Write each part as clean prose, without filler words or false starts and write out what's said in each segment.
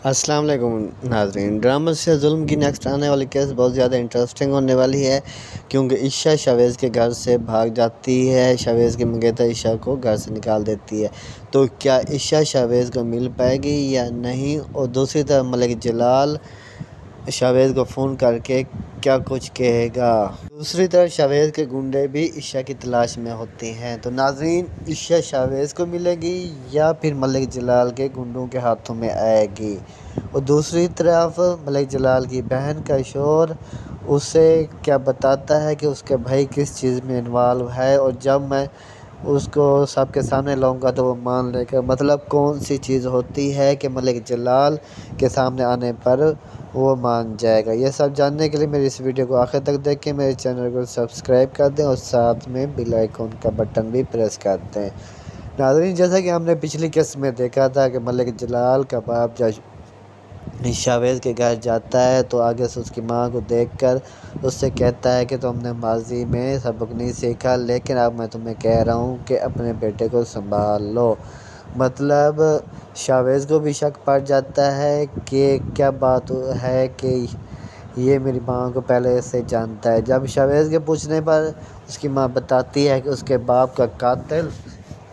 السلام علیکم ناظرین، ڈرامہ سے ظلم کی نیکسٹ آنے والی کیس بہت زیادہ انٹرسٹنگ ہونے والی ہے، کیونکہ عشا شاویز کے گھر سے بھاگ جاتی ہے۔ شاویز کی منگیتر عشا کو گھر سے نکال دیتی ہے، تو کیا عشا شاویز کو مل پائے گی یا نہیں؟ اور دوسری طرف ملک جلال شاویز کو فون کر کے کیا کچھ کہے گا؟ دوسری طرف شاویز کے گنڈے بھی عشا کی تلاش میں ہوتے ہیں، تو ناظرین عشا شاویز کو ملے گی یا پھر ملک جلال کے گنڈوں کے ہاتھوں میں آئے گی؟ اور دوسری طرف ملک جلال کی بہن کا شوہر اسے کیا بتاتا ہے کہ اس کے بھائی کس چیز میں انوالو ہے، اور جب میں اس کو سب کے سامنے لاؤں گا تو وہ مان لے گا۔ مطلب کون سی چیز ہوتی ہے کہ ملک جلال کے سامنے آنے پر وہ مان جائے گا؟ یہ سب جاننے کے لیے میری اس ویڈیو کو آخر تک دیکھیں، میرے چینل کو سبسکرائب کر دیں اور ساتھ میں بیل آئیکن کا بٹن بھی پریس کر دیں۔ ناظرین، جیسا کہ ہم نے پچھلی قسط میں دیکھا تھا کہ ملک جلال کا باپ جب شاویز کے گھر جاتا ہے تو آگے سے اس کی ماں کو دیکھ کر اس سے کہتا ہے کہ تم نے ماضی میں سبق نہیں سیکھا، لیکن اب میں تمہیں کہہ رہا ہوں کہ اپنے بیٹے کو سنبھال لو۔ مطلب شاویز کو بھی شک پڑ جاتا ہے کہ کیا بات ہے کہ یہ میری ماں کو پہلے سے جانتا ہے۔ جب شاویز کے پوچھنے پر اس کی ماں بتاتی ہے کہ اس کے باپ کا قاتل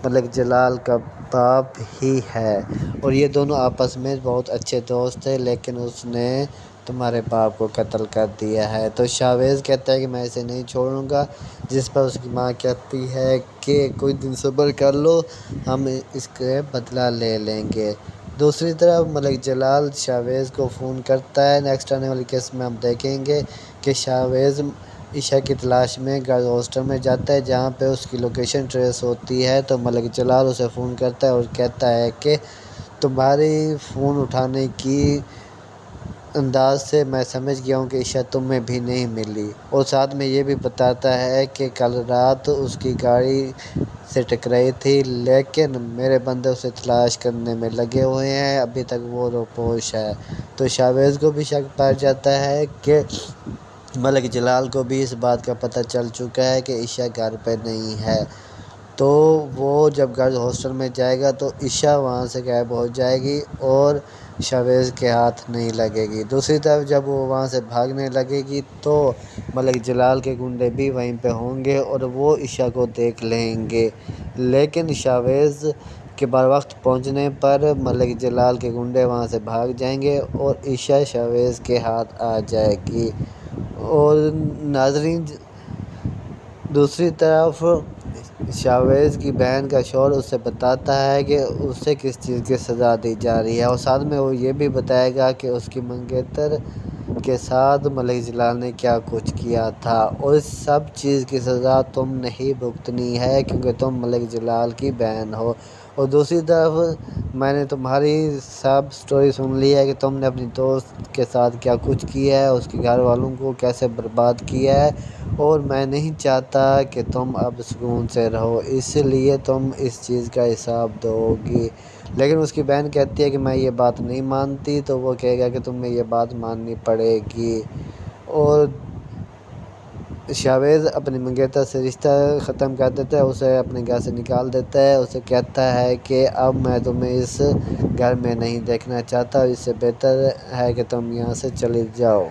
ملک جلال کا باپ ہی ہے، اور یہ دونوں آپس میں بہت اچھے دوست تھے، لیکن اس نے تمہارے باپ کو قتل کر دیا ہے، تو شاویز کہتا ہے کہ میں اسے نہیں چھوڑوں گا، جس پر اس کی ماں کہتی ہے کہ کچھ دن صبر کر لو، ہم اس کے بدلہ لے لیں گے۔ دوسری طرف ملک جلال شاویز کو فون کرتا ہے۔ نیکسٹ آنے والی کیس میں ہم دیکھیں گے کہ شاویز عشا کی تلاش میں گرلز ہاسٹل میں جاتا ہے، جہاں پہ اس کی لوکیشن ٹریس ہوتی ہے، تو ملک جلال اسے فون کرتا ہے اور کہتا ہے کہ تمہاری فون اٹھانے کی انداز سے میں سمجھ گیا ہوں کہ عشا تمہیں بھی نہیں ملی، اور ساتھ میں یہ بھی بتاتا ہے کہ کل رات اس کی گاڑی سے ٹکرائی تھی، لیکن میرے بندے اسے تلاش کرنے میں لگے ہوئے ہیں، ابھی تک وہ روپوش ہے۔ تو شاویز کو بھی شک پڑ جاتا ہے کہ ملک جلال کو بھی اس بات کا پتہ چل چکا ہے کہ عشا گھر پہ نہیں ہے، تو وہ جب گرلز ہاسٹل میں جائے گا تو عشا وہاں سے غائب ہو جائے گی اور شاویز کے ہاتھ نہیں لگے گی۔ دوسری طرف جب وہ وہاں سے بھاگنے لگے گی تو ملک جلال کے گنڈے بھی وہیں پہ ہوں گے اور وہ عشا کو دیکھ لیں گے، لیکن شاویز کے بروقت پہنچنے پر ملک جلال کے گنڈے وہاں سے بھاگ جائیں گے اور عشا شاویز کے ہاتھ آ جائے گی۔ اور ناظرین، دوسری طرف شاویز کی بہن کا شوہر اسے بتاتا ہے کہ اسے کس چیز کی سزا دی جا رہی ہے، اور ساتھ میں وہ یہ بھی بتائے گا کہ اس کی منگیتر کے ساتھ ملک جلال نے کیا کچھ کیا تھا، اور اس سب چیز کی سزا تم نہیں بھگتنی ہے کیونکہ تم ملک جلال کی بہن ہو۔ اور دوسری طرف میں نے تمہاری سب سٹوری سن لی ہے کہ تم نے اپنی دوست کے ساتھ کیا کچھ کیا ہے، اس کے گھر والوں کو کیسے برباد کیا ہے، اور میں نہیں چاہتا کہ تم اب سکون سے رہو، اس لیے تم اس چیز کا حساب دو گی۔ لیکن اس کی بہن کہتی ہے کہ میں یہ بات نہیں مانتی، تو وہ کہے گا کہ تمہیں یہ بات ماننی پڑے گی، اور شاویز اپنی منگیتر سے رشتہ ختم کر دیتا ہے، اسے اپنے گھر سے نکال دیتا ہے، اسے کہتا ہے کہ اب میں تمہیں اس گھر میں نہیں دیکھنا چاہتا، اس سے بہتر ہے کہ تم یہاں سے چلے جاؤ۔